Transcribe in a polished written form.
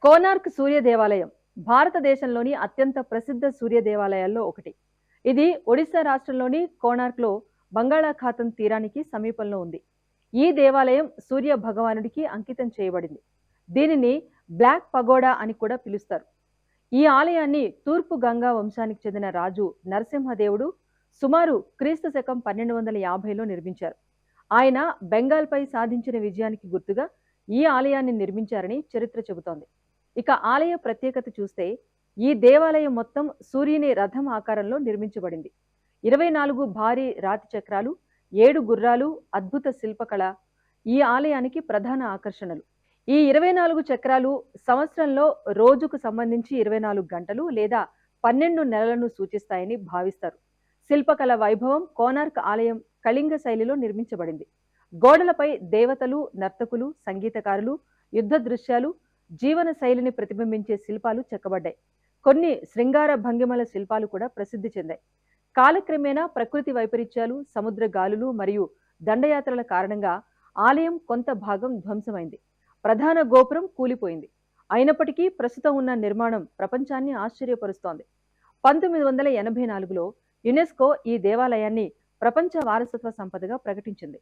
కోనార్క్ సూర్య దేవాలయం భారతదేశంలోని అత్యంత ప్రసిద్ధ సూర్య దేవాలయాల్లో ఒకటి. ఇది ఒడిశా రాష్ట్రంలోని కోనార్క్లో బంగాళాఖాతం తీరానికి సమీపంలో ఉంది. ఈ దేవాలయం సూర్య భగవానుడికి అంకితం చేయబడింది. దీనిని బ్లాక్ పగోడా అని కూడా పిలుస్తారు. ఈ ఆలయాన్ని తూర్పు గంగా వంశానికి చెందిన రాజు నరసింహదేవుడు సుమారు క్రీస్తు శకం 1250లో నిర్మించారు. ఆయన బెంగాల్పై సాధించిన విజయానికి గుర్తుగా ఈ ఆలయాన్ని నిర్మించారని చరిత్ర చెబుతోంది. ఇక ఆలయ ప్రత్యేకత చూస్తే ఈ దేవాలయం మొత్తం సూర్యుని రథం ఆకారంలో నిర్మించబడింది. 24 భారీ రాతి చక్రాలు, 7 గుర్రాలు, అద్భుత శిల్పకళ ఈ ఆలయానికి ప్రధాన ఆకర్షణలు. ఈ 24 చక్రాలు సంవత్సరంలో రోజుకు సంబంధించి 24 గంటలు లేదా 12 నెలలను సూచిస్తాయని భావిస్తారు. శిల్పకళ వైభవం కోనార్క్ ఆలయం కళింగ శైలిలో నిర్మించబడింది. గోడలపై దేవతలు, నర్తకులు, సంగీతకారులు, యుద్ధ దృశ్యాలు, జీవన శైలిని ప్రతిబింబించే శిల్పాలు చెక్కబడ్డాయి. కొన్ని శృంగార భంగిమల శిల్పాలు కూడా ప్రసిద్ధి చెందాయి. కాలక్రమేణా ప్రకృతి వైపరీత్యాలు, సముద్ర గాలులు మరియు దండయాత్రల కారణంగా ఆలయం కొంత భాగం ధ్వంసమైంది. ప్రధాన గోపురం కూలిపోయింది. అయినప్పటికీ ప్రస్తుతం ఉన్న నిర్మాణం ప్రపంచాన్ని ఆశ్చర్యపరుస్తోంది. 1984లో యునెస్కో ఈ దేవాలయాన్ని ప్రపంచ వారసత్వ సంపదగా ప్రకటించింది.